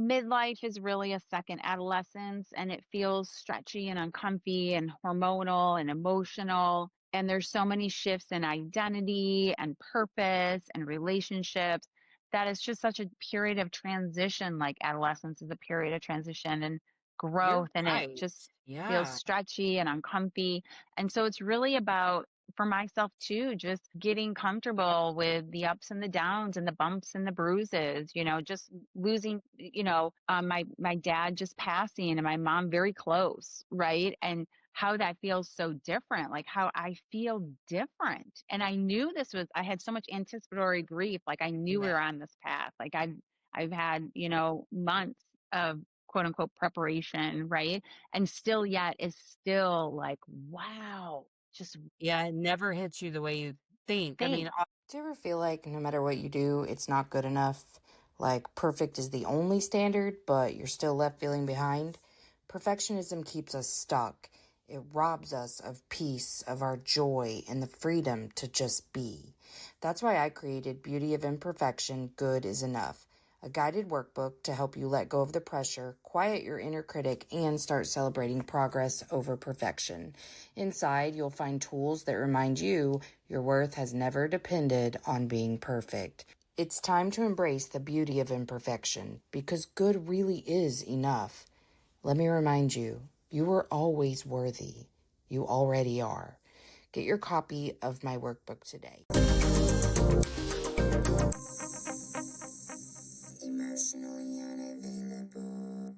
midlife is really a second adolescence, and it feels stretchy and uncomfy and hormonal and emotional. And there's so many shifts in identity and purpose and relationships that it's just such a period of transition. Like adolescence is a period of transition and You're growth, and it right. just feels Yeah. stretchy and uncomfy. And so it's really about, for myself too, just getting comfortable with the ups and the downs and the bumps and the bruises, just losing, my dad just passing and my mom very close, right? And how that feels so different, like how I feel different. And I knew I had so much anticipatory grief. Like I knew we Yeah. were on this path. Like I've had, months of quote unquote preparation, right? And still yet is still like, wow, just Yeah, it never hits you the way you think. I think. mean, Do you ever feel like no matter what you do, it's not good enough? Like perfect is the only standard, but you're still left feeling behind? Perfectionism keeps us stuck. It robs us of peace, of our joy, and the freedom to just be. That's why I created Beauty of Imperfection, Good is Enough, a guided workbook to help you let go of the pressure, quiet your inner critic, and start celebrating progress over perfection. Inside, you'll find tools that remind you your worth has never depended on being perfect. It's time to embrace the beauty of imperfection because good really is enough. Let me remind you, you are always worthy. You already are. Get your copy of my workbook today. Emotionally unavailable.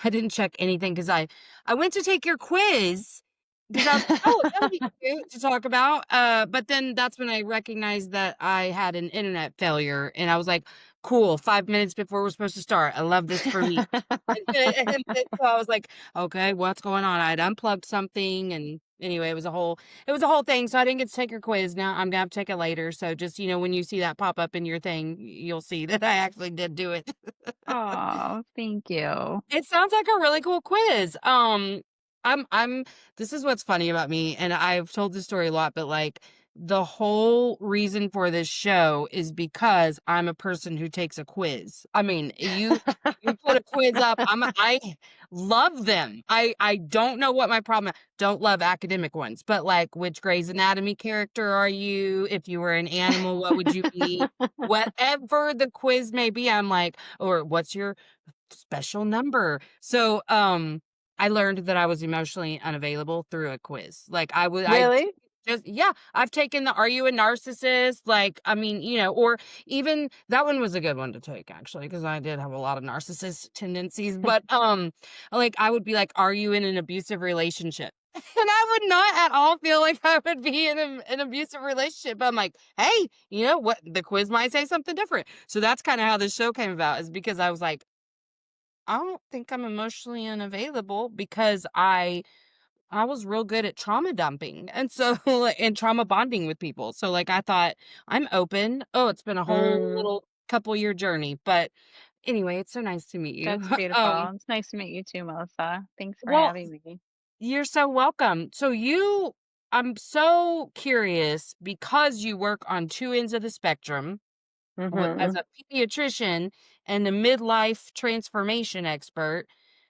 I didn't check anything because I went to take your quiz because I was like, "Oh, that'll be cute to talk about." But then that's when I recognized that I had an internet failure, and I was like, "Cool, 5 minutes before we're supposed to start. I love this for me." And so I was like, "Okay, what's going on?" I'd unplugged something, and anyway, it was a whole thing. So I didn't get to take your quiz. Now I'm gonna have to take it later. So just when you see that pop up in your thing, you'll see that I actually did do it. Oh, thank you. It sounds like a really cool quiz. I'm this is what's funny about me, and I've told this story a lot, but like the whole reason for this show is because I'm a person who takes a quiz. I mean, you put a quiz up, I love them. I don't know what my problem. Don't love academic ones, but like which Grey's Anatomy character are you? If you were an animal, what would you be? Whatever the quiz may be, I'm like, or what's your special number. So, I learned that I was emotionally unavailable through a quiz. Like Really? I've taken the Are You a Narcissist? Like, I mean, or even that one was a good one to take actually, because I did have a lot of narcissist tendencies. But like I would be like, Are you in an abusive relationship? And I would not at all feel like I would be in an abusive relationship. But I'm like, hey, you know what? The quiz might say something different. So that's kind of how this show came about, is because I was like, I don't think I'm emotionally unavailable because I was real good at trauma dumping, and so and trauma bonding with people. So like I thought I'm open. Oh, it's been a whole Mm, little couple year journey, but anyway, it's so nice to meet you. that's beautiful. It's nice to meet you too, Melissa. Thanks for Well, having me. you're so welcome. I'm so curious because you work on two ends of the spectrum as Hmm. a pediatrician and a midlife transformation expert.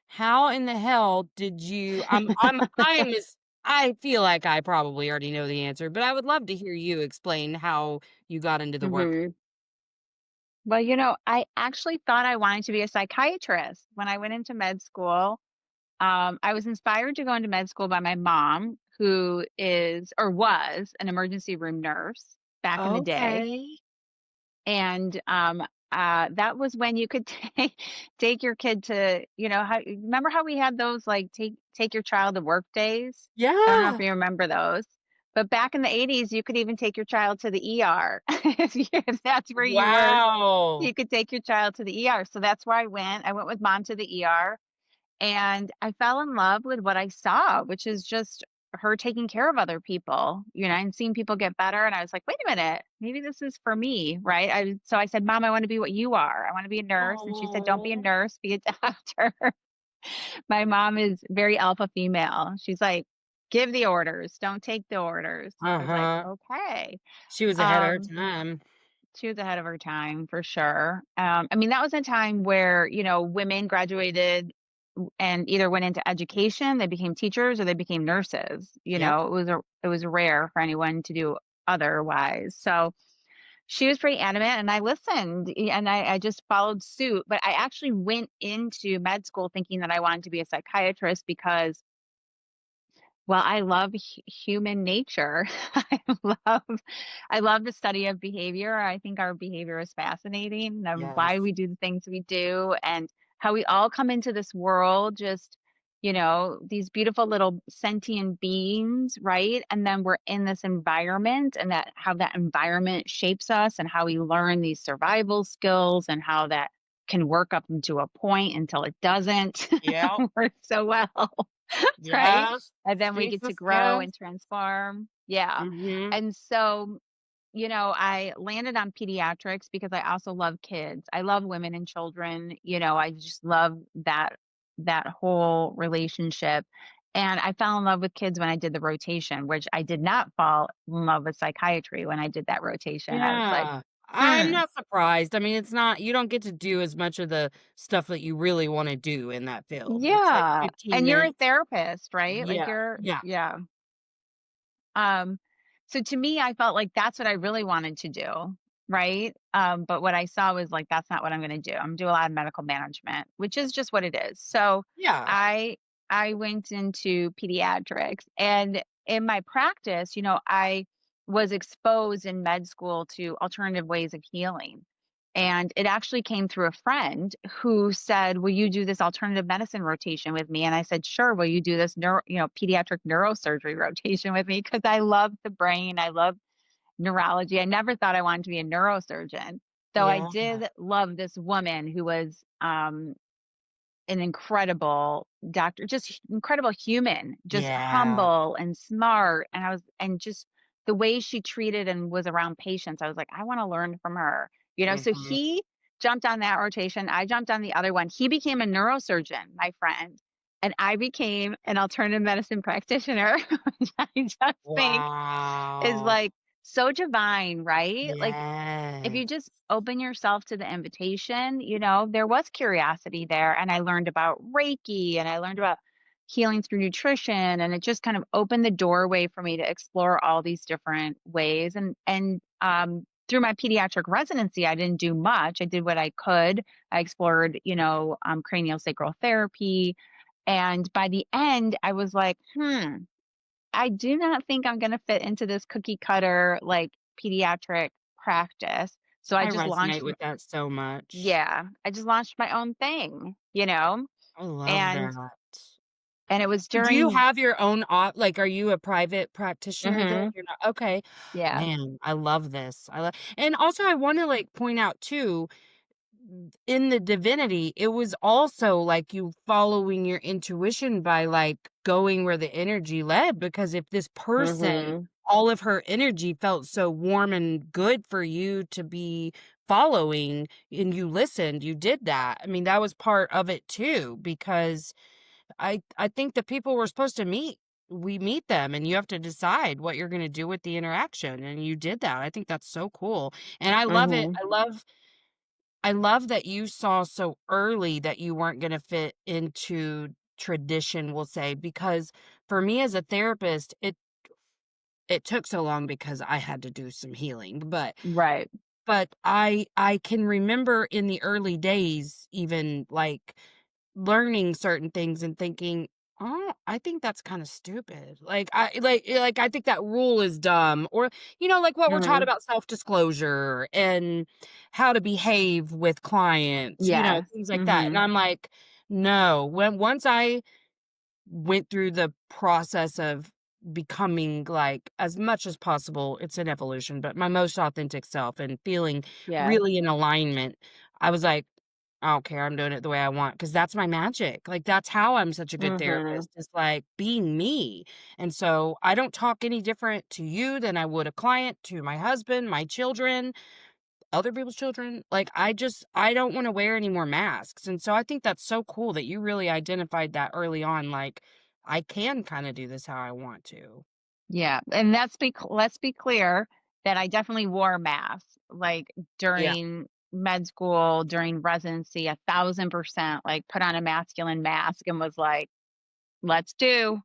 How in the hell did you I feel like I probably already know the answer, but I would love to hear you explain how you got into the work. Hmm. Well, I actually thought I wanted to be a psychiatrist when I went into med school. I was inspired to go into med school by my mom, who is or was an emergency room nurse back in the day. Okay. And that was when you could take your kid to, remember how we had those like take your child to work days? I don't know if Yeah. you remember those. But back in the 80s, you could even take your child to the ER. If that's where you were, Wow. you could take your child to the ER. So that's where I went. I went with mom to the ER, and I fell in love with what I saw, which is just her taking care of other people, and seeing people get better. And I was like, wait a minute, maybe this is for me, right? So I said, Mom, I want to be what you are. I want to be a nurse. And she said, don't be a Oh. nurse, be a doctor. My mom is very alpha female. She's like, give the orders, don't take the orders. I was like, Uh-huh. okay. She was ahead of her Um, time. She was ahead of her time for sure. I mean, that was a time where, women graduated and either went into education, they became teachers, or they became nurses. Yep. It was rare for anyone to do otherwise. So she was pretty adamant, and I listened, and I just followed suit. But I actually went into med school thinking that I wanted to be a psychiatrist because, well, I love human nature. I love I love the study of behavior. I think our behavior is fascinating, and why Yes. we do the things we do, and how we all come into this world just, these beautiful little sentient beings, right? And then we're in this environment, and that how that environment shapes us, and how we learn these survival skills, and how that can work up into a point until it doesn't Yep. work so well. Right? Yes. And then we get to Jesus, grow yes. and transform. Yeah. Mhm. And so, I landed on pediatrics because I also love kids. I love women and children. I just love that whole relationship. And I fell in love with kids when I did the rotation, which I did not fall in love with psychiatry when I did that rotation. I was like, Yeah. I'm hmm, not surprised. I mean, it's not you don't get to do as much of the stuff that you really wanna do in that field. It's like yeah. 15 And you're a minutes. therapist, right? Like Yeah. Yeah. yeah. Um, so to me, I felt like that's what I really wanted to do, right? But what I saw was like, that's not what I'm going to do. I'm do a lot of medical management, which is just what it is. So Yeah. I I went into pediatrics, and in my practice, I was exposed in med school to alternative ways of healing. And it actually came through a friend who said, "Will you do this alternative medicine rotation with me?" And I said, "Sure. Will you do this pediatric neurosurgery rotation with me?" Because I love the brain. I love neurology. I never thought I wanted to be a neurosurgeon, though I Yeah. did love this woman who was an incredible doctor, just incredible human, just Yeah. humble and smart. And just the way she treated and was around patients, I was like, I want to learn from her. So Mhm. he jumped on that rotation. I jumped on the other one. He became a neurosurgeon, my friend, and I became an alternative medicine practitioner, which I just think is Wow. like so divine, right? Like if Yes. you just open yourself to the invitation, there was curiosity there. And I learned about Reiki, and I learned about healing through nutrition. And it just kind of opened the doorway for me to explore all these different ways. And through my pediatric residency, I didn't do much. I did what I could. I explored, cranial sacral therapy. And by the end, I was like, I do not think I'm going to fit into this cookie cutter, like pediatric practice. So I I just resonate launched, with that so much. yeah, I just launched my own thing, I love and that. and it was So do you during, have your own like, are you a private practitioner then? hmm You're not okay. yeah, Man, I love this. I love and also I wanna, like, point out too, in the divinity, it was also, like, you following your intuition by, like, going where the energy led, because if this person, hmm all of her energy felt so warm and good for you to be following and you listened, you did that. I mean, that was part of it too, because I think the people we're supposed to meet, we meet them and you have to decide what you're gonna do with the interaction, and you did that. I think that's so cool, and I love it. hmm I love that you saw so early that you weren't gonna fit into tradition, we'll say, because for me as a therapist, it took so long because I had to do some healing, right, but I can remember in the early days even, like, learning certain things and thinking, "Oh, I think that's kinda stupid." I think that rule is dumb, or, like what we're taught hmm about self-disclosure and how to behave with clients, yes, things like that, and hmm I'm like, "No." Once I went through the process of becoming, like, as much as possible, it's an evolution, but my most authentic self and feeling yes, really in alignment, I was like, "I don't care, I'm doing it the way I want because that's my magic." Like, that's how I'm such a good hmm therapist, is, like, being me, and so I don't talk any different to you than I would a client, to my husband, my children, other people's children. Like, I don't wanna wear any more masks, and so I think that's so cool that you really identified that early on, like, I can kinda do this how I want to. yeah. And let's be clear, that I definitely wore a mask, like, Yeah. during med school, during residency, 1,000%, like, put on a masculine mask and was like, "Let's do.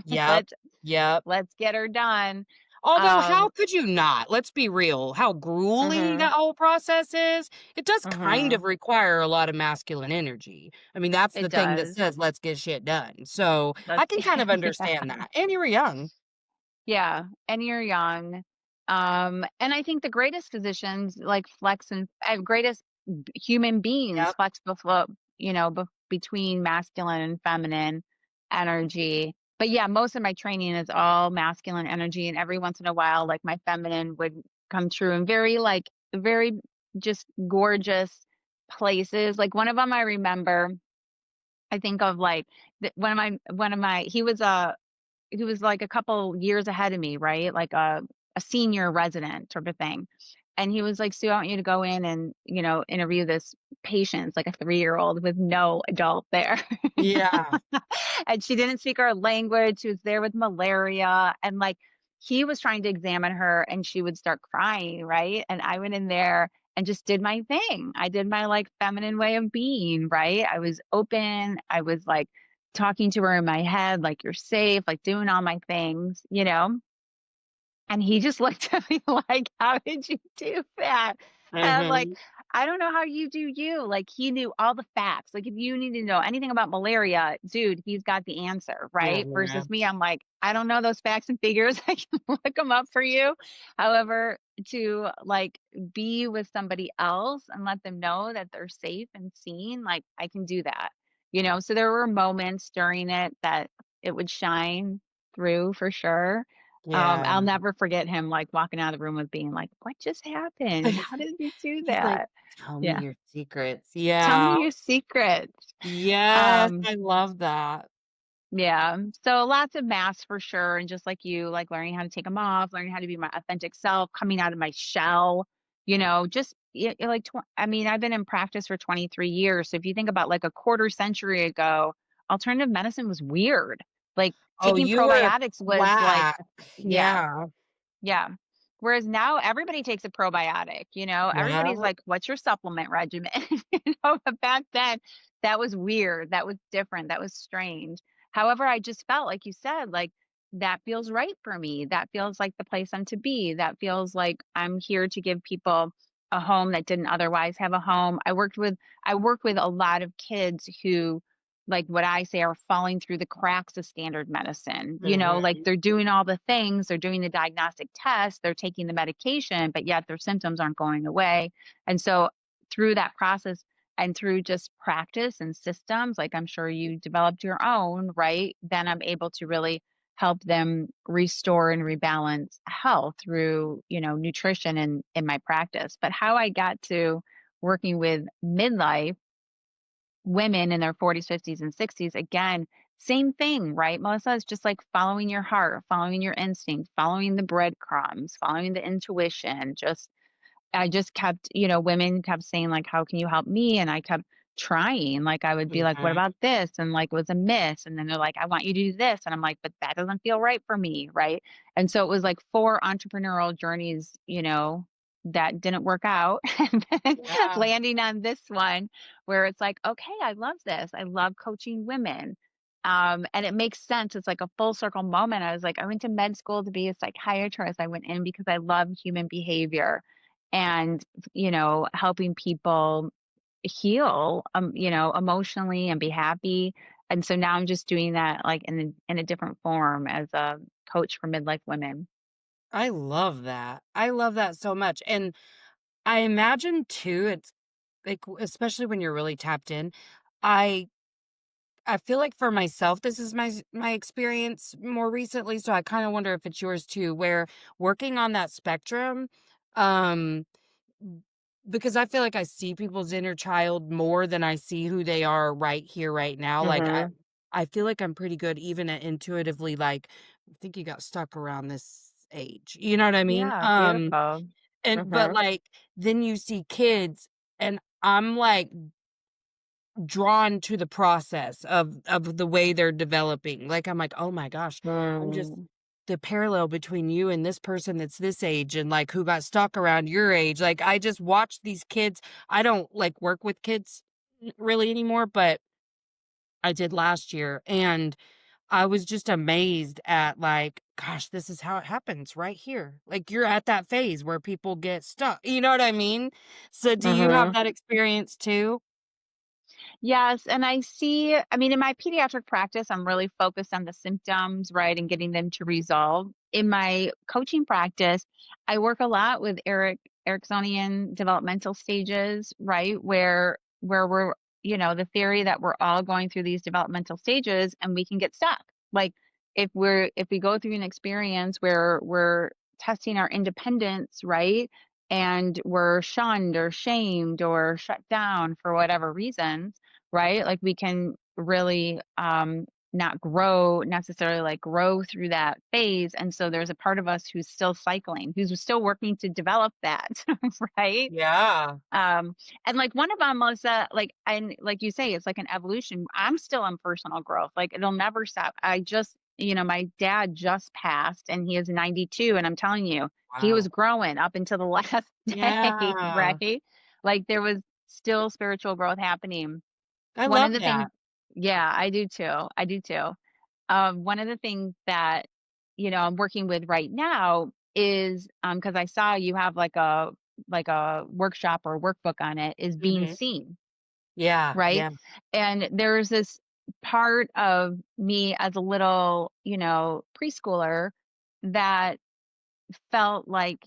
Yep. Let's Yep. let's get her done." Although, how Um could you not? Let's be real. How grueling Mhm, that whole process is. It does kind of mhm. require a lot of masculine energy. I mean, that's the It thing that does. says, let's get shit done. So I That's can kind of yeah. understand that. And you were young. Yeah, and you're young. And I think the greatest physicians like flex and greatest human beings Yep. flex between masculine and feminine energy. But yeah, most of my training is all masculine energy, and every once in a while, like my feminine would come true in very just gorgeous places. Like one of them, I remember. I think of like one of my he was like a couple years ahead of me, right? Like a senior resident sort of thing. And he was like, "Sue, I want you to go in and, interview this patient." It's like a 3-year-old with no adult there. Yeah. And she didn't speak our language. She was there with malaria. And like he was trying to examine her and she would start crying, right? And I went in there and just did my thing. I did my like feminine way of being, right? I was open. I was like talking to her in my head, like, "You're safe," like doing all my things, you know? And he just looked at me like, "How did you do that?" And I'm like, Hmm. "I don't know how you do you." Like, he knew all the facts. Like, if you need to know anything about malaria, dude, he's got the answer, Oh, right? Versus man. me, I'm like, "I don't know those facts and figures. I can look them up for you." However, to, like, be with somebody else and let them know that they're safe and seen, like, I can do that, you know? So there were moments during it that it would shine through for sure. Yeah. I'll never forget him, like, walking out of the room with being like, "What just happened? How did you do He's like, that?" tell me Yeah. your secrets. "Tell Yeah. me your secrets." Yes. Um, I love that. yeah, so lots of masks for sure, and just like you, like, learning how to take them off, learning how to be my authentic self, coming out of my shell, just like, I mean, I've been in practice for 23 years, so if you think about, like, a quarter century ago, alternative medicine was weird. Like, Oh, taking you were probiotics was like whack. yeah. Yeah. Yeah. Whereas now everybody takes a probiotic, everybody's Yeah. like, "What's your supplement regimen?" But back then, that was weird. That was different. That was strange. However, I just felt like you said, like, that feels right for me. That feels like the place I'm to be. That feels like I'm here to give people a home that didn't otherwise have a home. I work with a lot of kids who like what I say are falling through the cracks of standard medicine. Like Mhm. they're doing all the things, they're doing the diagnostic tests, they're taking the medication, but yet their symptoms aren't going away. And so through that process and through just practice and systems, like I'm sure you developed your own, right? Then I'm able to really help them restore and rebalance health through, nutrition and in my practice. But how I got to working with midlife women in their 40s, 50s, and 60s, again, same thing, right? Melissa, is just like following your heart, following your instinct, following the breadcrumbs, following the intuition, I just kept, women kept saying like, "How can you help me?" And I kept trying. Like I would be like, "What Mhm. about this?" And like it was a miss. And then they're like, "I want you to do this." And I'm like, "But that doesn't feel right for me." Right. And so it was like 4 entrepreneurial journeys, that didn't work out. And then Yeah. landing on this one where it's like, okay, I love this. I love coaching women. And it makes sense. It's like a full circle moment. I was like, I went to med school to be a psychiatrist. I went in because I love human behavior and helping people heal emotionally and be happy. And so now I'm just doing that like in a different form as a coach for midlife women. I love that. I love that so much. And I imagine too, it's like, especially when you're really tapped in, I I feel like for myself, this is my experience more recently, so I kind of wonder if it's yours too, where working on that spectrum, um, because I feel like I see people's inner child more than I see who they are right here, right now. Like Mhm. I feel like I'm pretty good even at intuitively like, I think you got stuck around this age. You know what I mean? Yeah, beautiful. And but Mhm. like then you see kids and I'm like drawn to the process of the way they're developing. Like I'm like, "Oh my gosh, I'm just Mm. the parallel between you and this person that's this age and, like, who got stuck around your age. Like, I just watch these kids. I don't, like, work with kids really anymore, but I did last year, and I was just amazed at, like, gosh, this is how it happens right here. Like, you're at that phase where people get stuck, you know what I mean? So do you have Mhm. that experience too? Yes, and I mean, in my pediatric practice, I'm really focused on the symptoms, right, and getting them to resolve. In my coaching practice, I work a lot with Ericksonian developmental stages, right, where we're, the theory that we're all going through these developmental stages and we can get stuck. Like if we go through an experience where we're testing our independence, right, and we're shunned or shamed or shut down for whatever reasons, right? Like we can really not grow necessarily, like grow through that phase. And so there's a part of us who's still cycling, who's still working to develop that, right? Yeah. Um, and like one of them, Melissa, like, and like you say, it's like an evolution. I'm still in personal growth. Like it'll never stop. My dad just passed and he is 92. And I'm telling you, he was Wow. growing up until the last day, Yeah. right? Like there was still spiritual growth happening. I One of love the things, that. yeah, I do too. I do too. One of the things that, I'm working with right now is, because I saw you have like a workshop or workbook on it, is being Mhm. seen, Yeah, right? yeah. And there's this part of me as a little, preschooler that felt like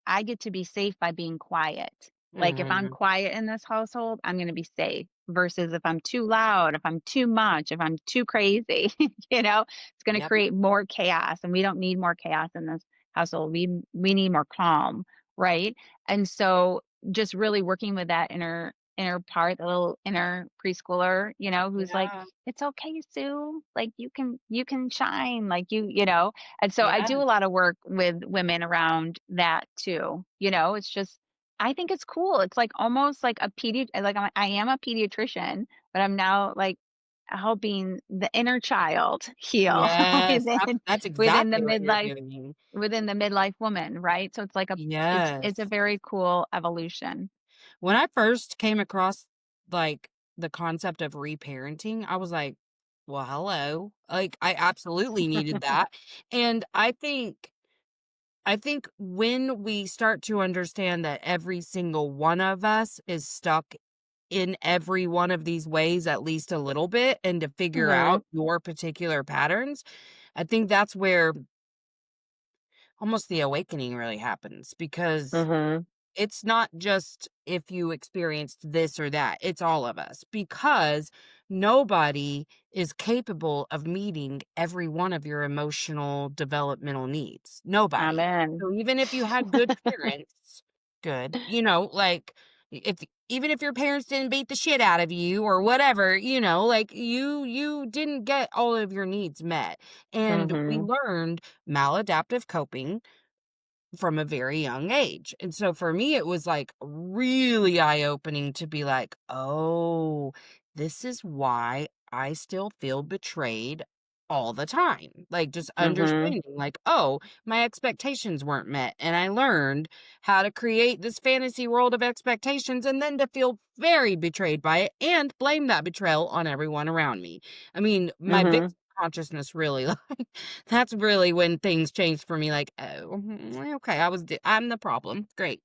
I get to be safe by being quiet. Like if I'm Mhm. quiet in this household, I'm going to be safe versus if I'm too loud, if I'm too much, if I'm too crazy, it's going to Yep. create more chaos and we don't need more chaos in this household. We need more calm, right? And so just really working with that inner part, the little inner preschooler, who's like, Yeah. it's okay, Sue. Like you can shine, like and so I Yeah. do a lot of work with women around that too. It's just I think it's cool. It's like almost like I am a pediatrician, but I'm now like helping the inner child heal Yes. within That's within the exactly what you're midlife doing. within the midlife woman, right? So it's like it's a Yes. very cool evolution. When I first came across, like, the concept of reparenting, I was like, "Well, hello." Like, I absolutely needed that, and I think when we start to understand that every single one of us is stuck in every one of these ways at least a little bit and to figure Mhm. out your particular patterns, I think that's where almost the awakening really happens because Mhm. it's not just if you experienced this or that, it's all of us because nobody is capable of meeting every one of your emotional developmental needs. Nobody. Amen. So even if you had good parents, good, like if even if your parents didn't beat the shit out of you or whatever, like you didn't get all of your needs met. And we Mhm. learned maladaptive coping from a very young age. And so for me, it was like really eye opening to be like, oh, this is why I still feel betrayed all the time. Like just Mhm. understanding, like, oh, my expectations weren't met. And I learned how to create this fantasy world of expectations and then to feel very betrayed by it and blame that betrayal on everyone around me. I mean, my Mhm. victim consciousness really that's really when things changed for me, like, "Oh, okay, I'm the problem, great."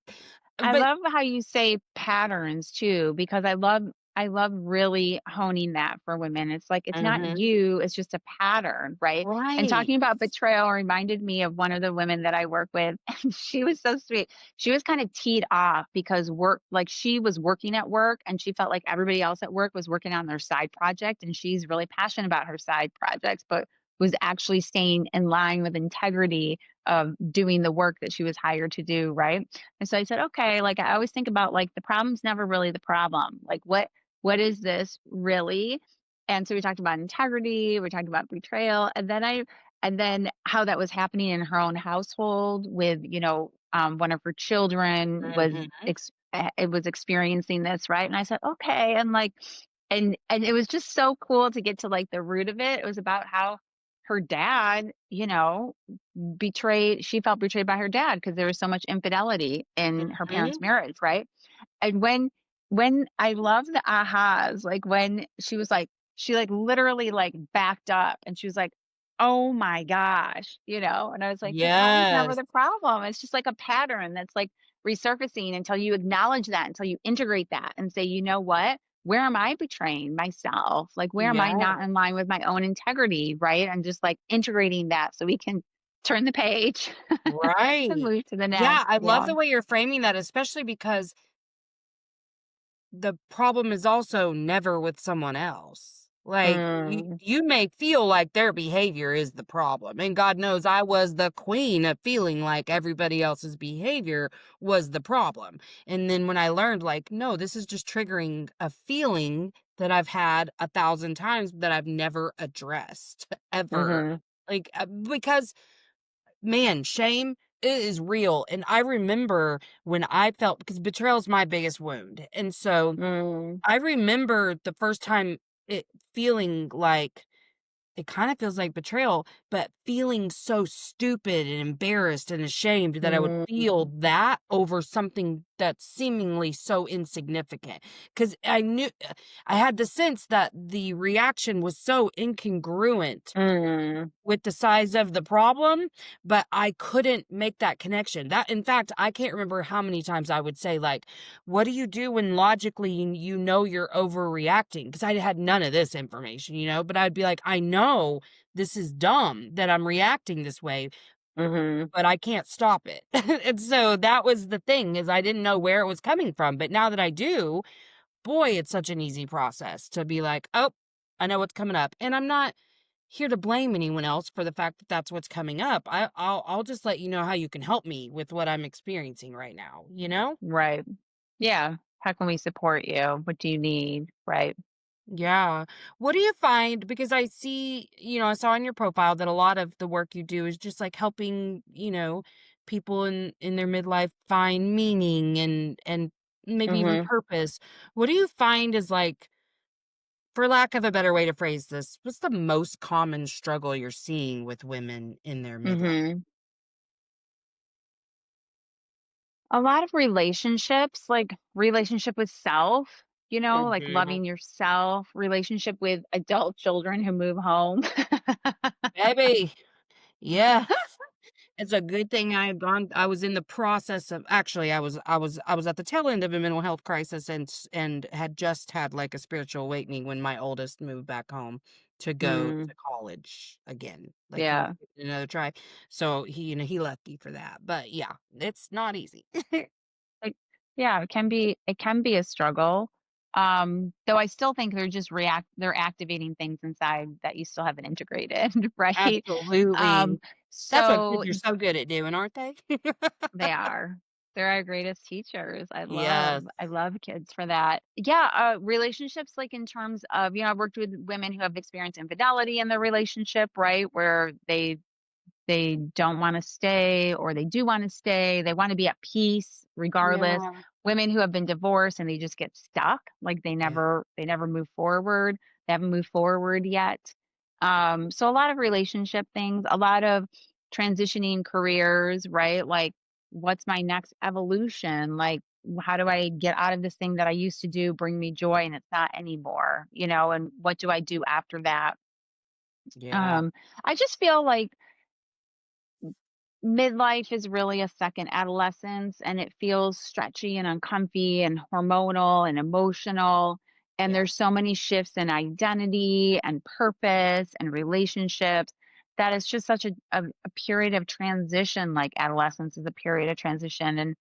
I But love how you say patterns too, because I love really honing that for women. It's like it's not mhm. you, it's just a pattern, right? And Right. talking about betrayal reminded me of one of the women that I work with, and she was so sweet. She was kind of teed off because like she was working at work and she felt like everybody else at work was working on their side project and she's really passionate about her side projects, but was actually staying in line with integrity of doing the work that she was hired to do, right? And so I said, okay, like I always think about like the problem's never really the problem. Like what is this really? And so we talked about integrity, we talked about betrayal, and then how that was happening in her own household with, one of her children Mhm. it was experiencing this, right? And I said, okay, and like and it was just so cool to get to like the root of it. It was about how her dad, she felt betrayed by her dad because there was so much infidelity in her Mhm. parents' marriage, right? And when I love the ahas, like when she like literally like backed up and she was like, "Oh my gosh," and I was like, "But that was never Yes. the problem. It's just like a pattern that's like resurfacing until you acknowledge that, until you integrate that and say, you know what? Where am I betraying myself? Like, where am I Yeah. not in line with my own integrity?" Right. And just like integrating that so we can turn the page and Right. move to the Yeah, next. I love Yeah. the way you're framing that, especially because the problem is also never with someone else. Like, Mm, you may feel like their behavior is the problem, and God knows I was the queen of feeling like everybody else's behavior was the problem, and then when I learned, like, no, this is just triggering a feeling that I've had 1,000 times that I've never addressed ever. mhm. Like, because, man, shame, it is real, and I remember when I felt, because betrayal is my biggest wound, and so Mm, I remember the first time it feeling like it kinda feels like betrayal, but feeling so stupid and embarrassed and ashamed that I would feel mm, that over something that's seemingly so insignificant. Because I had the sense that the reaction was so incongruent mm, with the size of the problem, but I couldn't make that connection. That, in fact, I can't remember how many times I would say, like, "What do you do when logically you know you're overreacting?" Because I had none of this information, but I'd be like, "I know this is dumb that I'm reacting this way, mhm. but I can't stop it." And so that was the thing, is I didn't know where it was coming from, but now that I do, boy, it's such an easy process to be like, "Oh, I know what's coming up." And I'm not here to blame anyone else for the fact that that's what's coming up. I'll just let you know how you can help me with what I'm experiencing right now, you know? Right. Yeah. How can we support you? What do you need? Right. Yeah. What do you find, because I see, I saw in your profile that a lot of the work you do is just like helping, people in their midlife find meaning and maybe even Mhm. purpose. What do you find is like, for lack of a better way to phrase this, what's the most common struggle you're seeing with women in their midlife? Mhm. A lot of relationships, like relationship with self, like Mhm. loving yourself, relationship with adult children who move home. Baby, yes. It's a good thing I was in the process of, actually, I was at the tail end of a mental health crisis, and had just had, like, a spiritual awakening when my oldest moved back home to go Mm, to college again. Like, he was yeah. getting another try. So he left me for that. But yeah, it's not easy. Like, yeah, it can be a struggle. Though I still think they're activating things inside that you still haven't integrated, right? Um, Absolutely. That's what so kids are so good at doing, aren't they? they are. They're our greatest teachers. I love Yes. I love kids for that. Yeah, relationships like in terms of, I've worked with women who have experienced infidelity in their relationship, right? Where they don't wanna stay or they do wanna stay. They wanna be at peace regardless. Yeah. Women who have been divorced and they just get stuck, like Yeah. they never move forward. They haven't moved forward yet. So a lot of relationship things, a lot of transitioning careers, right? Like, what's my next evolution? Like, how do I get out of this thing that I used to do, bring me joy and it's not anymore, and what do I do after that? Yeah. Um, I just feel like midlife is really a second adolescence and it feels stretchy and uncomfy and hormonal and emotional. And Yeah. there's so many shifts in identity and purpose and relationships that it's just such a period of transition. Like adolescence is a period of transition and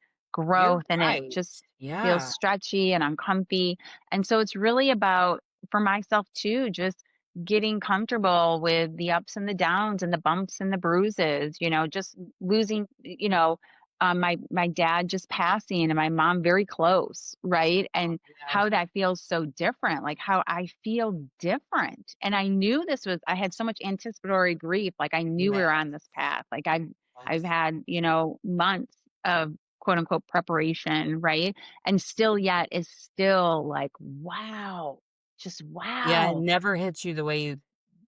You're growth, and it right. just feels Yeah. stretchy and uncomfy. And so it's really about, for myself too, just getting comfortable with the ups and the downs and the bumps and the bruises, just losing, my dad just passing and my mom very close, right? And Yeah. how that feels so different, like how I feel different. And I knew I had so much anticipatory grief, like I knew we were on this path. Like I've Yes. had, months of quote unquote preparation, right? And still yet is still like, wow, just Yeah, it wow. never hits you the way you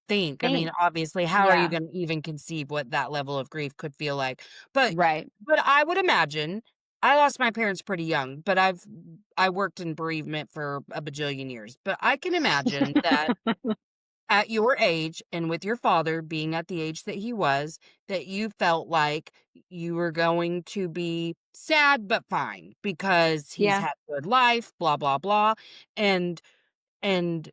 think. I mean, think. obviously, how are you Yeah, gonna even conceive what that level of grief could feel like? But right. but I would imagine I lost my parents pretty young, but I worked in bereavement for a bajillion years. But I can imagine that at your age and with your father being at the age that he was, that you felt like you were going to be sad but fine because he's Yeah, had a good life, blah, blah, blah. And and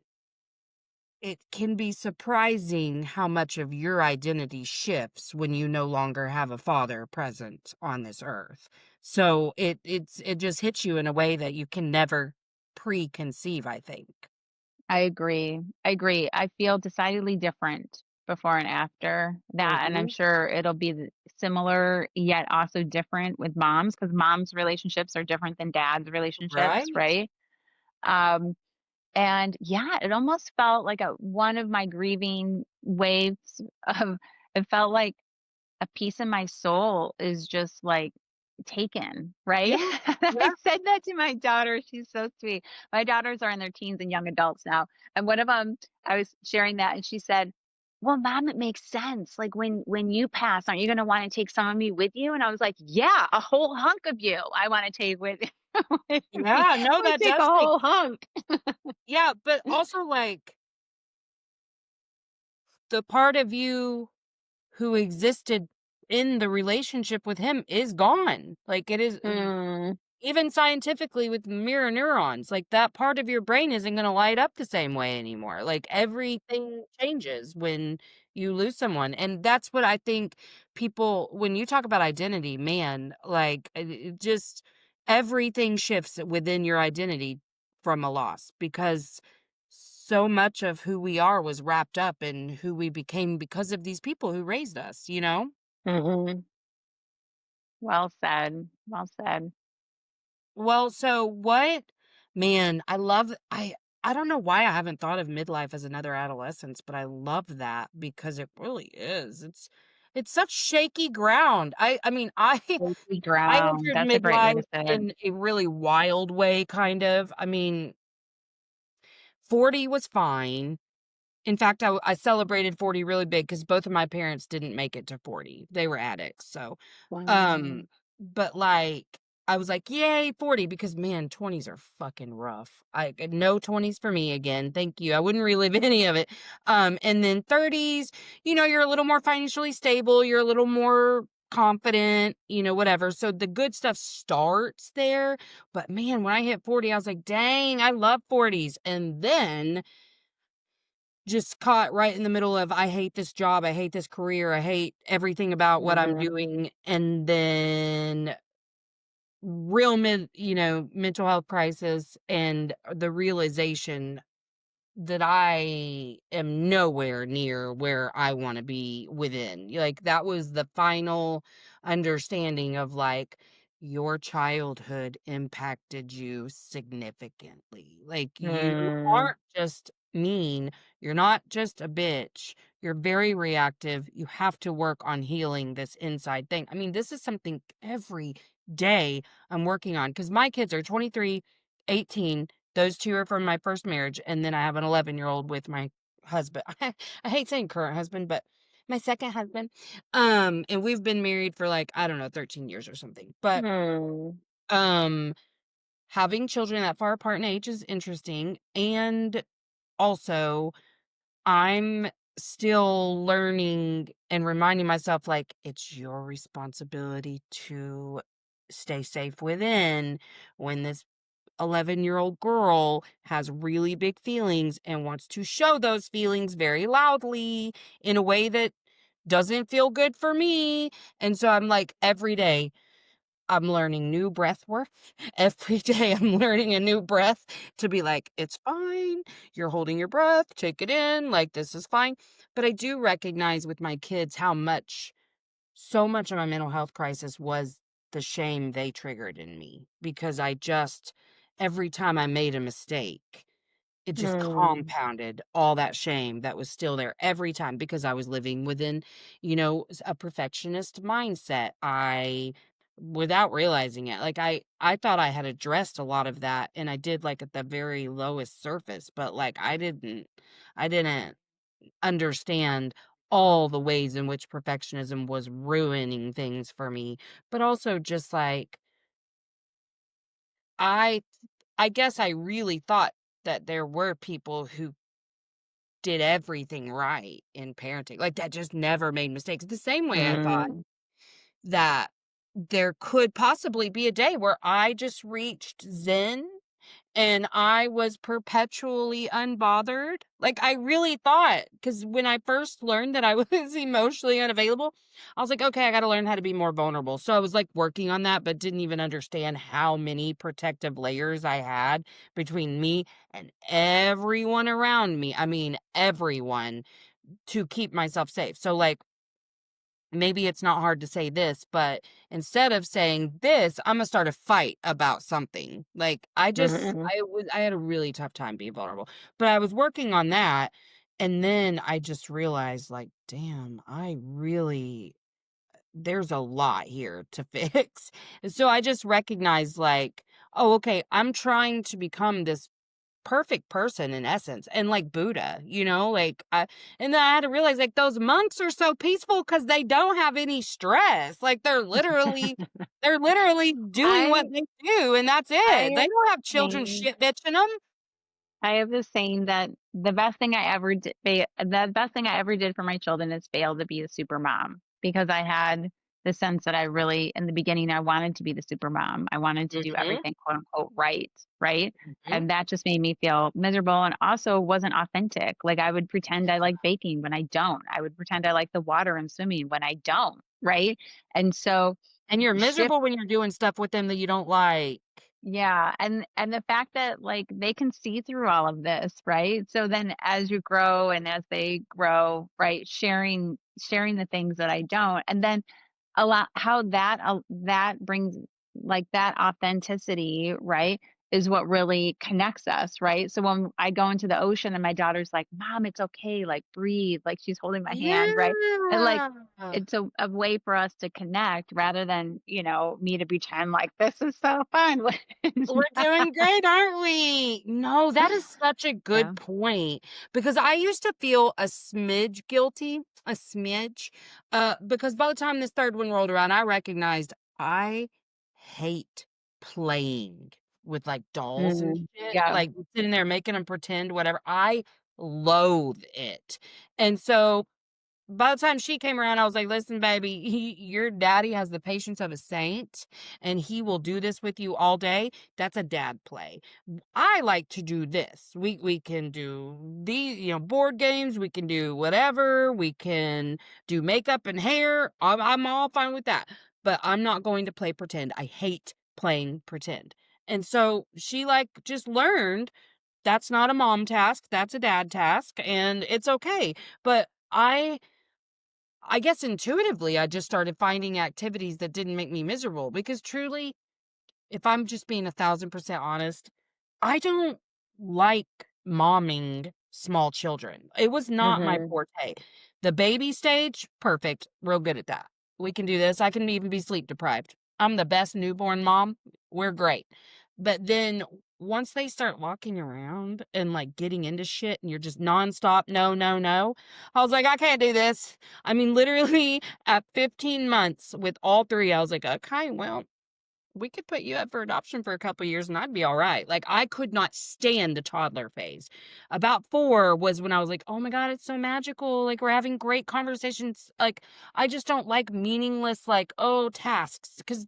it can be surprising how much of your identity shifts when you no longer have a father present on this earth. So it just hits you in a way that you can never preconceive, I think. I agree. I agree. I feel decidedly different before and after that, and I'm Mhm. sure it'll be similar yet also different with moms because moms' relationships are different than dads' relationships, Right? right? Um, and yeah, it almost felt like a one of my grieving waves of it felt like a piece of my soul is just like taken, right? Yeah. I Yeah. said that to my daughter. She's so sweet. My daughters are in their teens and young adults now. And one of them, I was sharing that and she said, "Well, mom, it makes sense. Like when you pass, aren't you going to want to take some of me with you?" And I was like, "Yeah, a whole hunk of you. I want to take with with me. Yeah, I no, would that take a does make whole hunk." yeah, but also, like, the part of you who existed in the relationship with him is gone. Like, it is Mm, even scientifically with mirror neurons, like, that part of your brain isn't gonna light up the same way anymore. Like, everything changes when you lose someone, and that's what I think people when you talk about identity, man, like, it just everything shifts within your identity from a loss because so much of who we are was wrapped up in who we became because of these people who raised us, you know? mhm. Well said. Well said. Well, so what man, I don't know why I haven't thought of midlife as another adolescence, but I love that because it really is. It's such shaky ground. I mean, I Safety I ground. entered That's a great way to midlife say it. in a really wild way kind of. I mean, 40 was fine. In fact, I celebrated 40 really big because both of my parents didn't make it to 40. They were addicts, so, um, Wow. but, like, I was like, "Yay, 40," because, man, 20s are fucking rough. No 20s for me again, thank you. I wouldn't relive any of it. And then 30s, you're a little more financially stable, you're a little more confident, whatever, so the good stuff starts there, but, man, when I hit 40, I was like, "Dang, I love 40s," and then just caught right in the middle of, I hate this job, I hate this career, I hate everything about what I'm Mhm. doing, and then real mental health crisis and the realization that I am nowhere near where I wanna be within. Like, that was the final understanding of, like, your childhood impacted you significantly. Like, you Mm. aren't just mean, you're not just a bitch, you're very reactive, you have to work on healing this inside thing. I mean, this is something every day I'm working on because my kids are 23, 18. Those 2 are from my first marriage, and then I have an 11-year-old with my husband. I hate saying current husband, but my second husband. And we've been married for, like, I don't know, 13 years or something. But, Hmm. um, having children that far apart in age is interesting, and also, I'm still learning and reminding myself, like, it's your responsibility to stay safe within when this 11-year-old girl has really big feelings and wants to show those feelings very loudly in a way that doesn't feel good for me. And so I'm like, every day I'm learning new breath work. Every day I'm learning a new breath to be like, it's fine. You're holding your breath. Take it in. Like, this is fine. But I do recognize with my kids how so much of my mental health crisis was the shame they triggered in me because every time I made a mistake, it just Hmm. compounded all that shame that was still there every time because I was living within, a perfectionist mindset. Without realizing it, like I thought I had addressed a lot of that and I did like at the very lowest surface, but like I didn't. understand all the ways in which perfectionism was ruining things for me, but also just like I I guess I really thought that there were people who did everything right in parenting, like, that just never made mistakes. The same way I thought Mm. that there could possibly be a day where I just reached zen and I was perpetually unbothered. Like, I really thought, because when I first learned that I was emotionally unavailable, I was like, "Okay, I gotta learn how to be more vulnerable." So I was, like, working on that, but didn't even understand how many protective layers I had between me and everyone around me. I mean, everyone, to keep myself safe. So, like, maybe it's not hard to say this, but instead of saying this, Imma start a fight about something. Like, Mhm. I had a really tough time being vulnerable, but I was working on that, and then I just realized, like, damn, I really there's a lot here to fix. And so I just recognized, like, oh, okay, I'm trying to become this perfect person in essence, and like Buddha, like and then I had to realize, like, those monks are so peaceful because they don't have any stress. Like, they're literally doing what I they do, and that's I it. They have don't have children saying shit bitching them. I have this saying that the best thing I ever did for my children is fail to be a super mom, because I had the sense that I really in the beginning, I wanted to be the super mom. I wanted to do Mhm, everything, quote, unquote, "right," right? mhm. And that just made me feel miserable and also wasn't authentic. Like, I would pretend I like baking when I don't. I would pretend I like the water and swimming when I don't, right? And so And you're shift miserable when you're doing stuff with them that you don't like. Yeah, and the fact that, like, they can see through all of this, right? So then as you grow and as they grow, right, sharing the things that I don't, and then allow how that brings, like, that authenticity, right, is what really connects us, right? So when I go into the ocean and my daughter's like, "Mom, it's okay, like, breathe," like, she's holding my hand, right? And, like, Yeah. it's a way for us to connect rather than, me to pretend like, "This is so fun." when it's We're not. doing great, aren't we? No, that is such a good Yeah. point because I used to feel a smidge guilty, a smidge, because by the time this third one rolled around, I recognized I hate playing with like dolls and shit, Yeah. like sitting there making them pretend whatever. I loathe it. And so by the time she came around, I was like, "Listen, baby, your daddy has the patience of a saint, and he will do this with you all day. That's a dad play. I like to do this. We can do board games. We can do whatever. We can do makeup and hair. I'm all fine with that. But I'm not going to play pretend. I hate playing pretend." And so she like just learned that's not a mom task. That's a dad task, and it's okay. But I guess intuitively, I just started finding activities that didn't make me miserable because truly, if I'm just being 1,000% honest, I don't like momming small children. It was not my Mhm. forte. The baby stage, perfect. Real good at that. We can do this. I can even be sleep deprived. I'm the best newborn mom. We're great. But then once they start walking around and like getting into shit and you're just nonstop, no, no, no, I was like, I can't do this. I mean, literally at 15 months with all three, I was like, okay, well, we could put you up for adoption for a couple years and I'd be all right. Like I could not stand the toddler phase. About 4 was when I was like, "Oh my god, it's so magical. Like we're having great conversations." Like I just don't like meaningless like, oh, tasks cuz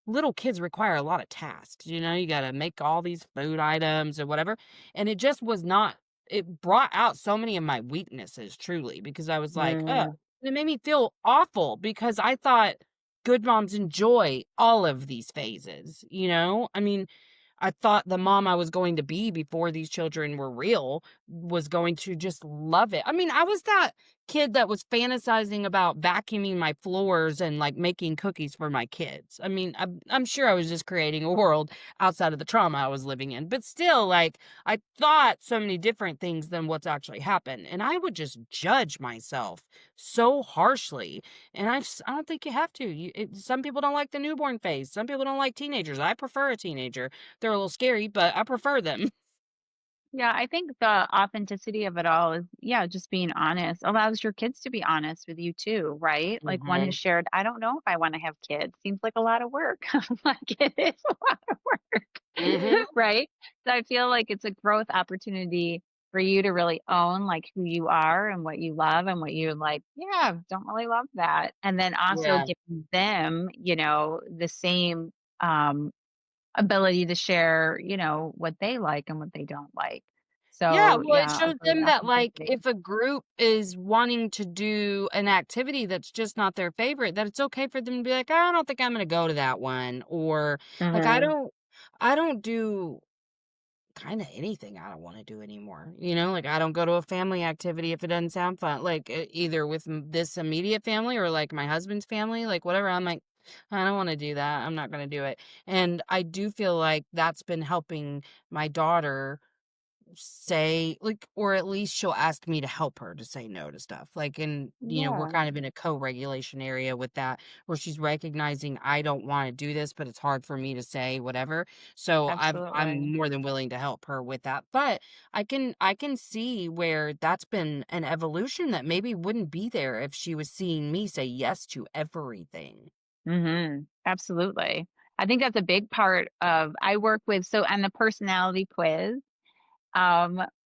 little kids require a lot of tasks. You got to make all these food items or whatever. And it just was not it brought out so many of my weaknesses truly because I was like, "Ugh." Mm. It made me feel awful because I thought good moms enjoy all of these phases. I mean, I thought the mom I was going to be before these children were real was going to just love it. I mean, I was that kid that was fantasizing about vacuuming my floors and like making cookies for my kids. I mean, I'm sure I was just creating a world outside of the trauma I was living in, but still, like, I thought so many different things than what's actually happened. And I would just judge myself so harshly. And I don't think you have to. Some people don't like the newborn phase, some people don't like teenagers. I prefer a teenager. They're a little scary, but I prefer them. Yeah, I think the authenticity of it all is, yeah, just being honest allows your kids to be honest with you too, right? Like one has Mhm. shared, I don't know if I want to have kids. Seems like a lot of work. I'm like, it is a lot of Mhm. work, right? So I feel like it's a growth opportunity for you to really own like who you are and what you love and what you like, yeah, don't really love that. And then also Yeah. giving them, the same um ability to share, what they like and what they don't like. Yeah, So, well, it yeah, shows agree, them that, like, authenticity. if a group is wanting to do an activity that's just not their favorite, that it's okay for them to be like, "I don't think I'm gonna go to that one," or, like, Mhm. I don't do kinda anything I don't wanna do anymore, like, I don't go to a family activity if it doesn't sound fun, like, either with this immediate family or, like, my husband's family, like, whatever, I'm like, "I don't wanna do that, I'm not gonna do it," and I do feel like that's been helping my daughter say like or at least she'll ask me to help her to say no to stuff. Like, and, we're Yeah, kind of in a co-regulation area with that where she's recognizing I don't wanna do this, but it's hard for me to say whatever. So absolutely. I'm more than willing to help her with that. But I can see where that's been an evolution that maybe wouldn't be there if she was seeing me say yes to everything. Mhm. Absolutely. I think that's a big part of I work with so and the personality quiz,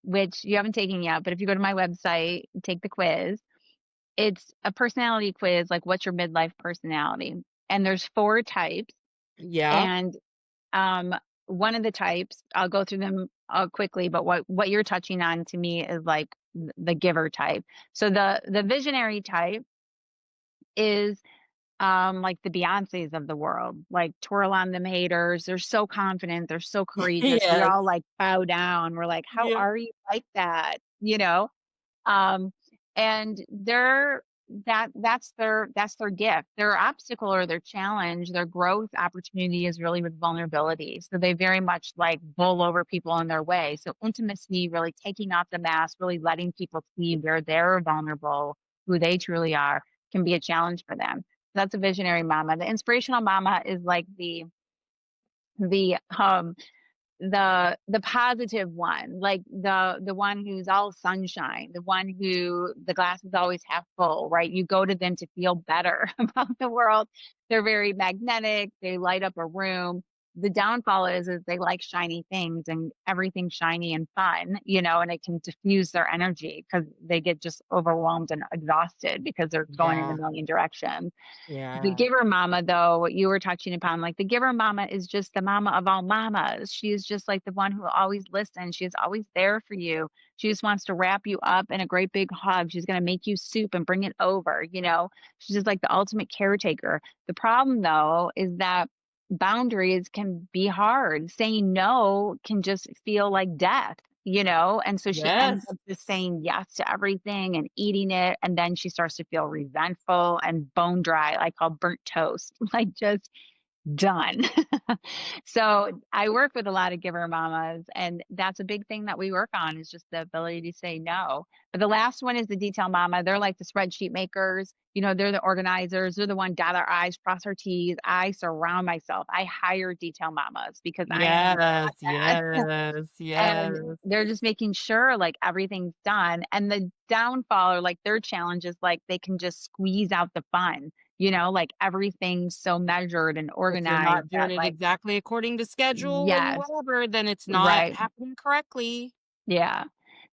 which you haven't taken yet, but if you go to my website, take the quiz, it's a personality quiz, like, what's your midlife personality? And there's 4 types, Yeah. and Um, one of the types, I'll go through them, quickly, but what you're touching on to me is like the giver type. So the visionary type is like the Beyoncés of the world, like twirl on them haters. They're so confident, they're so courageous. We Yes. all like bow down. We're like, how Yeah. are you like that? Um, and that's their gift. Their obstacle or their challenge, their growth opportunity is really with vulnerability. So they very much like bowl over people in their way. So intimacy, really taking off the mask, really letting people see where they're vulnerable, who they truly are, can be a challenge for them. That's a visionary mama. The inspirational mama is like the the positive one, like the one who's all sunshine, the one who the glass is always half full, right? You go to them to feel better about the world. They're very magnetic, they light up a room. The downfall is they like shiny things and everything shiny and fun, and it can diffuse their energy because they get just overwhelmed and exhausted because they're going in a Yeah. million directions. The Yeah. giver mama, though, what you were touching upon, like the giver mama is just the mama of all mamas. She is just like the one who always listens. She is always there for you. She just wants to wrap you up in a great big hug. She's going to make you soup and bring it over. She's just like the ultimate caretaker. The problem, though, is that boundaries can be hard. Saying no can just feel like death. And so she ends Yes. up just saying yes to everything and eating it. And then she starts to feel resentful and bone dry, like call burnt toast, like just done. So I work with a lot of giver mamas, and that's a big thing that we work on is just the ability to say no. But the last one is the detail mama. They're like the spreadsheet makers. They're the organizers. They're the one dot our I's, cross our T's. I surround myself. I hire detail mamas because I am Yes, not that. yes, And yes. they're just making sure, like, everything's done, and the downfall or, like, their challenge is, like, they can just squeeze out the fun, like, everything's so measured and If you're organized not doing that, it like exactly according to schedule and yes, whatever, then it's not right, happening correctly. yeah.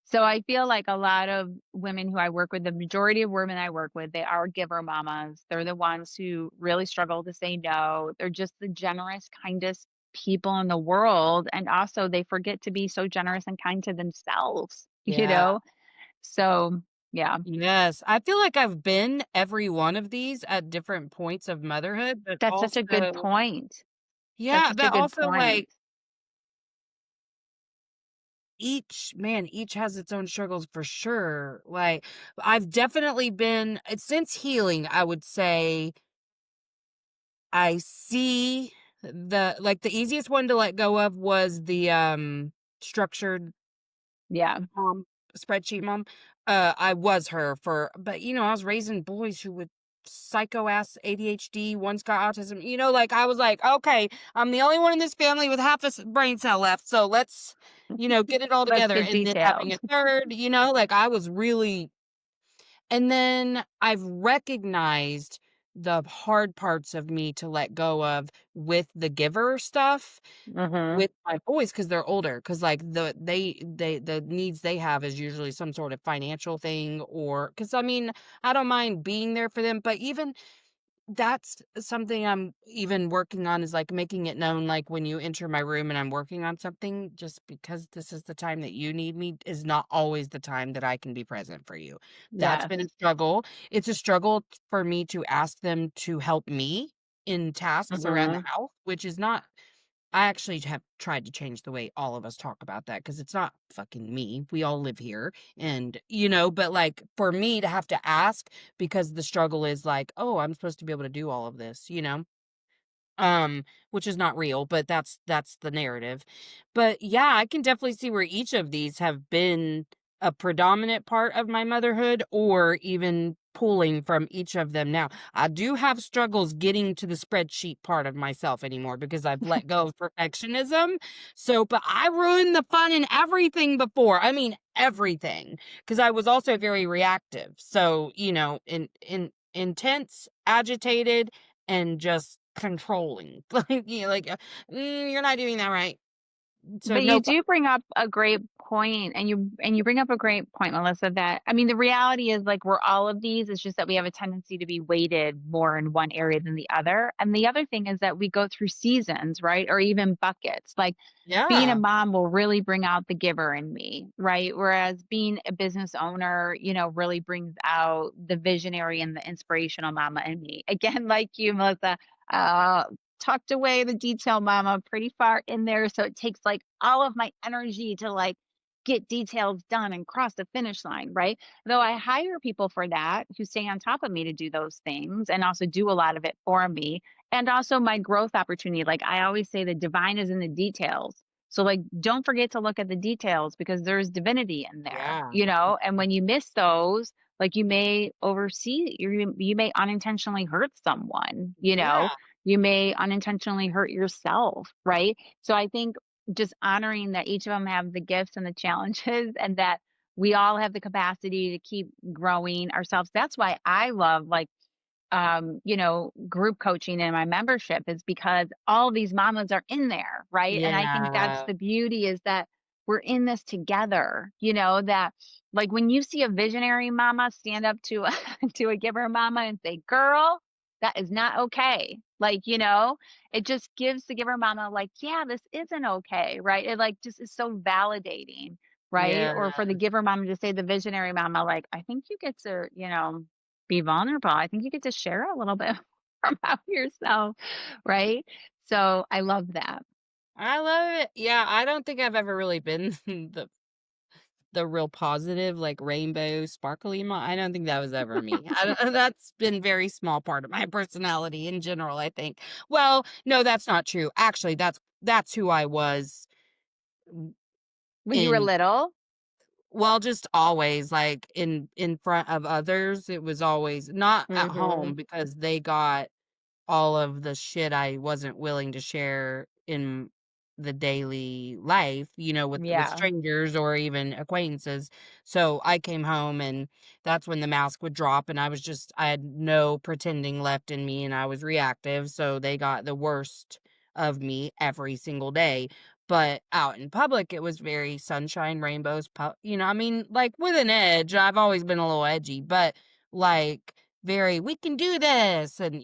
So I feel like a lot of women who I work with, the majority of women I work with, they are giver mamas. They're the ones who really struggle to say no. They're just the generous, kindest people in the world, and also they forget to be so generous and kind to themselves, you Yeah. know? So, yeah, Yes, I feel like I've been every one of these at different points of motherhood, but that's such a good also point. That's yeah, such a but good also, point. like, each has its own struggles for sure, like, I've definitely been since healing, I would say I see the easiest one to let go of was the, structured Yeah, mom, spreadsheet mom. I was her for but, I was raising boys who would psycho ass ADHD, one's got autism, like, I was like, "Okay, I'm the only one in this family with half a brain cell left, so let's" get it all Let's together, get and then having detailed. a third, like I was really, and then I've recognized the hard parts of me to let go of with the giver stuff Mhm. with my boys, because 'cause they're older, because like, the needs they have is usually some sort of financial thing, or because I mean, I don't mind being there for them, but even that's something I'm even working on, is, like, making it known, like, when you enter my room and I'm working on something, just because this is the time that you need me is not always the time that I can be present for you. That's Yes. been a struggle. It's a struggle for me to ask them to help me in tasks around the Mhm. house, which is not. I actually have tried to change the way all of us talk about that, because it's not fucking me. We all live here, and, but, like, for me to have to ask, because the struggle is like, "Oh, I'm supposed to be able to do all of this," you know? Which is not real, but that's the narrative. But yeah, I can definitely see where each of these have been a predominant part of my motherhood, or even pulling from each of them now. I do have struggles getting to the spreadsheet part of myself anymore, because I've let go of perfectionism. So, but I ruined the fun in everything before. I mean, everything, because I was also very reactive. So, in intense, agitated, and just controlling. Like, you're not doing that right. So But you no. do bring up a great point, and you bring up a great point, Melissa, that I mean, the reality is, like, we're all of these. It's just that we have a tendency to be weighted more in one area than the other. And the other thing is that we go through seasons, right? Or even buckets. Like, being a Yeah. mom will really bring out the giver in me, right? Whereas being a business owner, really brings out the visionary and the inspirational mama in me. Again, like you, Melissa, uh, tucked away the detail mama pretty far in there. So it takes like all of my energy to like get details done and cross the finish line, right? Though I hire people for that who stay on top of me to do those things and also do a lot of it for me. And also my growth opportunity. Like I always say, the divine is in the details. So like don't forget to look at the details because there's divinity in there, Yeah. and when you miss those, like you may oversee you may unintentionally hurt someone, Yeah. you may unintentionally hurt yourself, right? So I think just honoring that each of them have the gifts and the challenges and that we all have the capacity to keep growing ourselves. That's why I love like group coaching in my membership is because all these mamas are in there, right? And I think that's Yeah. the beauty is that we're in this together, that like when you see a visionary mama stand up to a, to a giver mama and say, girl, that is not okay. Like, it just gives the giver mama like, yeah, this isn't okay, right? It like just is so validating, right? Yeah. Or for the giver mama to say the visionary mama, like, I think you get to, be vulnerable. I think you get to share a little bit about yourself, right? So I love that. I love it. Yeah, I don't think I've ever really been the real positive, like, rainbow sparkly I don't think that was ever me. I don't That's been very small part of my personality in general, I think. Well, no, that's not true. Actually, that's who I was w When you were in. little? Well, just always, like, in front of others, it was always not at home, Mhm. because they got all of the shit I wasn't willing to share in the daily life, with Yeah. strangers or even acquaintances. So I came home, and that's when the mask would drop, and I had no pretending left in me, and I was reactive. So they got the worst of me every single day. But out in public, it was very sunshine, rainbows, I mean, like, with an edge. I've always been a little edgy, but like, very, "We can do this," and,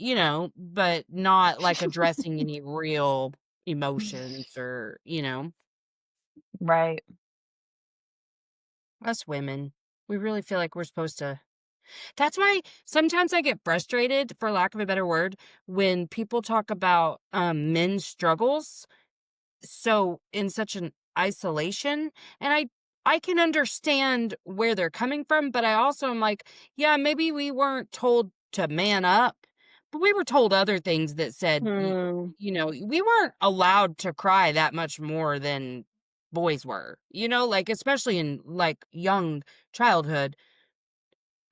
but not, like, addressing any real emotions, or, Right. us women, we really feel like we're supposed to. That's why sometimes I get frustrated, for lack of a better word, when people talk about, men's struggles, so in such an isolation, and I can understand where they're coming from, but I also am like, yeah, maybe we weren't told to man up, but we were told other things that said, Hmm. we weren't allowed to cry that much more than boys were, like, especially in, like, young childhood.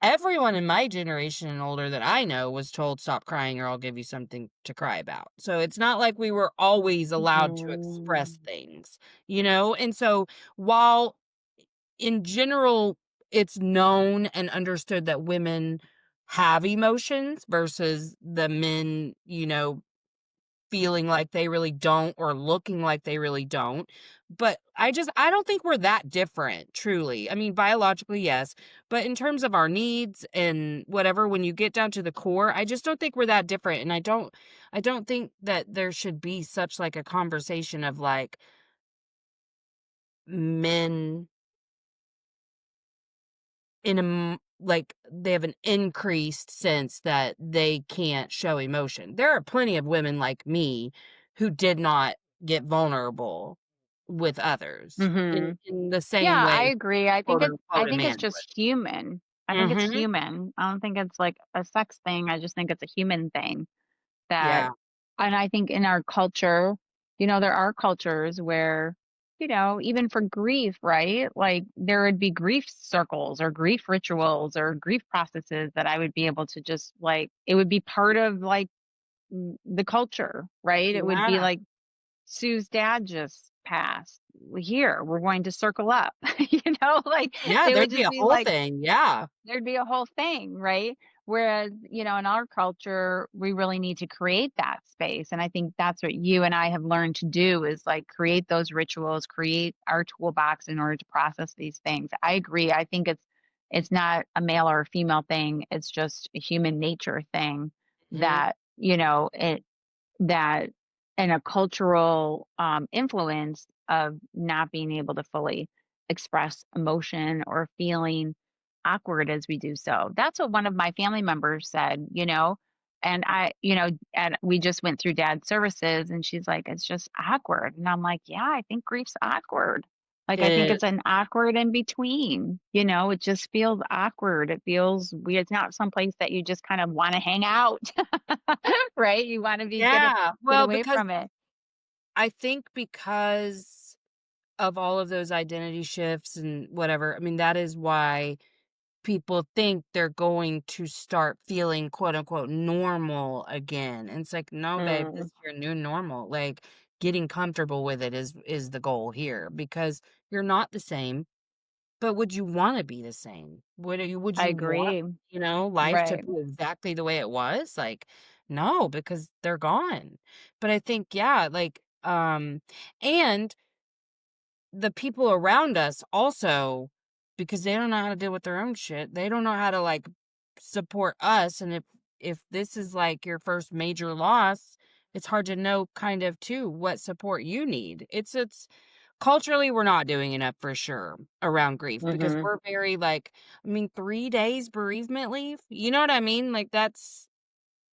everyone in my generation and older that I know was told, "Stop crying or I'll give you something to cry about." So it's not like we were always allowed to express Mm. things, you know? And so while in general it's known and understood that women have emotions versus the men, you know, feeling like they really don't or looking like they really don't. But I don't think we're that different, truly. I mean, biologically, yes, but in terms of our needs and whatever, when you get down to the core, I just don't think we're that different. And I don't think that there should be such like a conversation of like men in like they have an increased sense that they can't show emotion. There are plenty of women like me who did not get vulnerable with others Mhm. in the Yeah, same I way, agree. quote unquote, I a think it's man would. just human. I think it's Mhm. human. I don't think it's like a sex thing. I just think it's a human thing that Yeah. and I think in our culture, there are cultures where, even for grief, right? Like there would be grief circles or grief rituals or grief processes that I would be able to just like it would be part of like the culture, right? It would be Yeah. like Sue's dad just passed. Here, we're going to circle up. Like Yeah, they would there'd be just a be whole like, thing. Yeah. there'd be a whole thing, right? Whereas, in our culture, we really need to create that space. And I think that's what you and I have learned to do is like create those rituals, create our toolbox in order to process these things. I agree. I think it's not a male or a female thing. It's just a human nature thing Mhm. that, that and a cultural influence of not being able to fully express emotion or feeling awkward as we do so. That's what one of my family members said, and and we just went through dad's services and she's like, it's just awkward. And I'm like, yeah, I think grief's awkward. Like, I think It it's an awkward in between, it just feels awkward. It feels weird. It's not someplace that you just kind of want to hang out. Right? You wanna be yeah. get Well, away because from it. I think because of all of those identity shifts and whatever, I mean, that is why people think they're going to start feeling quote unquote normal again. And it's like, no, babe, this Mm, is your new normal. Like getting comfortable with it is the goal here because you're not the same, but would you want to be the same? Would I you want, agree. life to Right. be exactly the way it was? Like, no, because they're gone. But I think, yeah, like, and the people around us also, because they don't know how to deal with their own shit, they don't know how to, like, support us, and if this is, like, your first major loss, it's hard to know kind of too what support you need. It's culturally, we're not doing enough for sure around grief because Mhm. we're very, like, I mean, 3 days bereavement leave? You know what I mean? Like, that's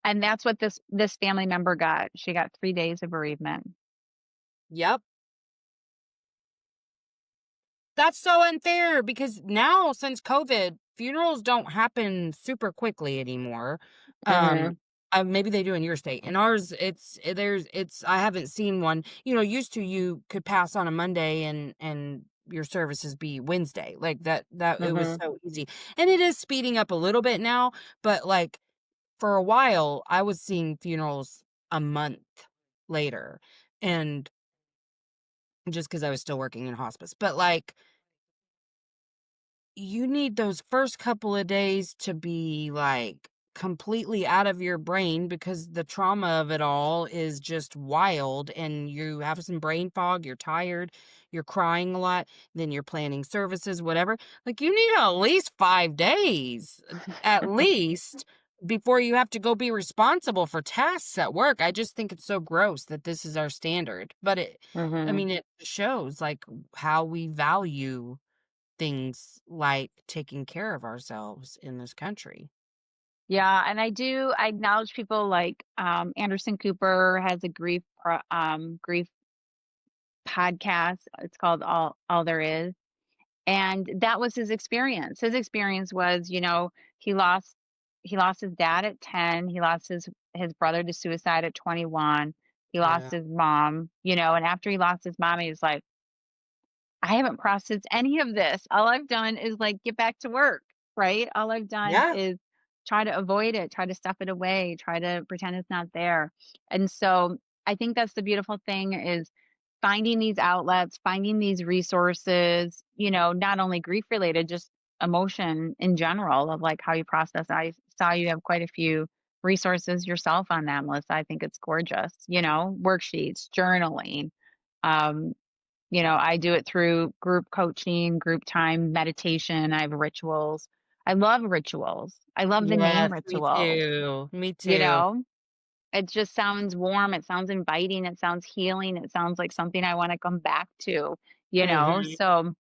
And that's what this family member got. She got 3 days of bereavement. yep. That's so unfair because now since COVID, funerals don't happen super quickly anymore. Um, Mhm. maybe they do in your state. In ours, it's I haven't seen one. Used to you could pass on a Monday and your services be Wednesday. Like that it was Mhm. so easy. And it is speeding up a little bit now, but like for a while I was seeing funerals a month later and just because I was still working in hospice. But like you need those first couple of days to be, like, completely out of your brain because the trauma of it all is just wild, and you have some brain fog, you're tired, you're crying a lot, then you're planning services, whatever. Like, you need at least 5 days, at least, before you have to go be responsible for tasks at work. I just think it's so gross that this is our standard, but I Mhm. mean, it shows, like, how we value things like taking care of ourselves in this country. Yeah, and I acknowledge people like, Anderson Cooper has a grief podcast. It's called All There Is. And that was his experience. His experience was, he lost he lost his dad at 10, he lost his brother to suicide at 21, he lost Yeah. his mom, and after he lost his mom, he was like, I haven't processed any of this. All I've done is like get back to work. right? All I've done Yeah. is try to avoid it, try to stuff it away, try to pretend it's not there. And so I think that's the beautiful thing is finding these outlets, finding these resources, not only grief related, just emotion in general of like how you process. I saw you have quite a few resources yourself on that, Melissa. I think it's gorgeous, worksheets, journaling. Um, I do it through group coaching, group time, meditation. I have rituals. I love rituals. I love the name Yes, me rituals, too. Me you too. know? It just sounds warm, it sounds inviting, it sounds healing, it sounds like something I wanna come back to, you know? Mhm. So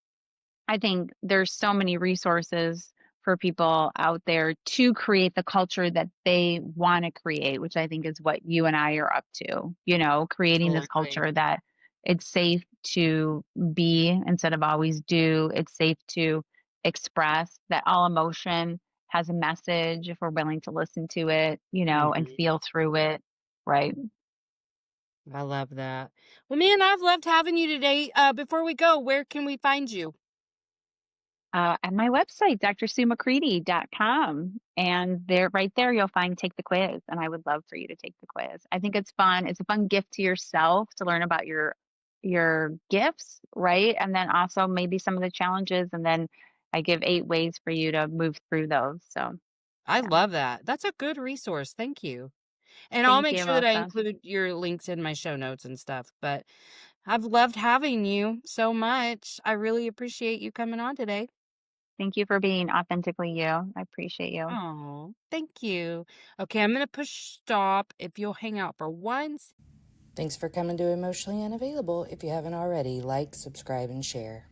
I think there's so many resources for people out there to create the culture that they want to create, which I think is what you and I are up to, creating this Absolutely. culture that it's safe to be instead of always do. It's safe to express that all emotion has a message if we're willing to listen to it, and Mhm. feel through it. Right. I love that. Well, man, I've loved having you today. Before we go, where can we find you? At my website, drsuemccreadie.com. And there, right there, you'll find Take the Quiz. And I would love for you to take the quiz. I think it's fun. It's a fun gift to yourself to learn about your gifts, right? And then also maybe some of the challenges. And then I give 8 ways for you to move through those. So I yeah. love that. That's a good resource. Thank you. And I'll Thank make you, sure that I Melissa. include your links in my show notes and stuff. But I've loved having you so much. I really appreciate you coming on today. Thank you for being authentically you. I appreciate you. Oh, thank you. Okay, I'm going to push stop if you'll hang out for once. Thanks for coming to Emotionally Unavailable. If you haven't already, like, subscribe, and share.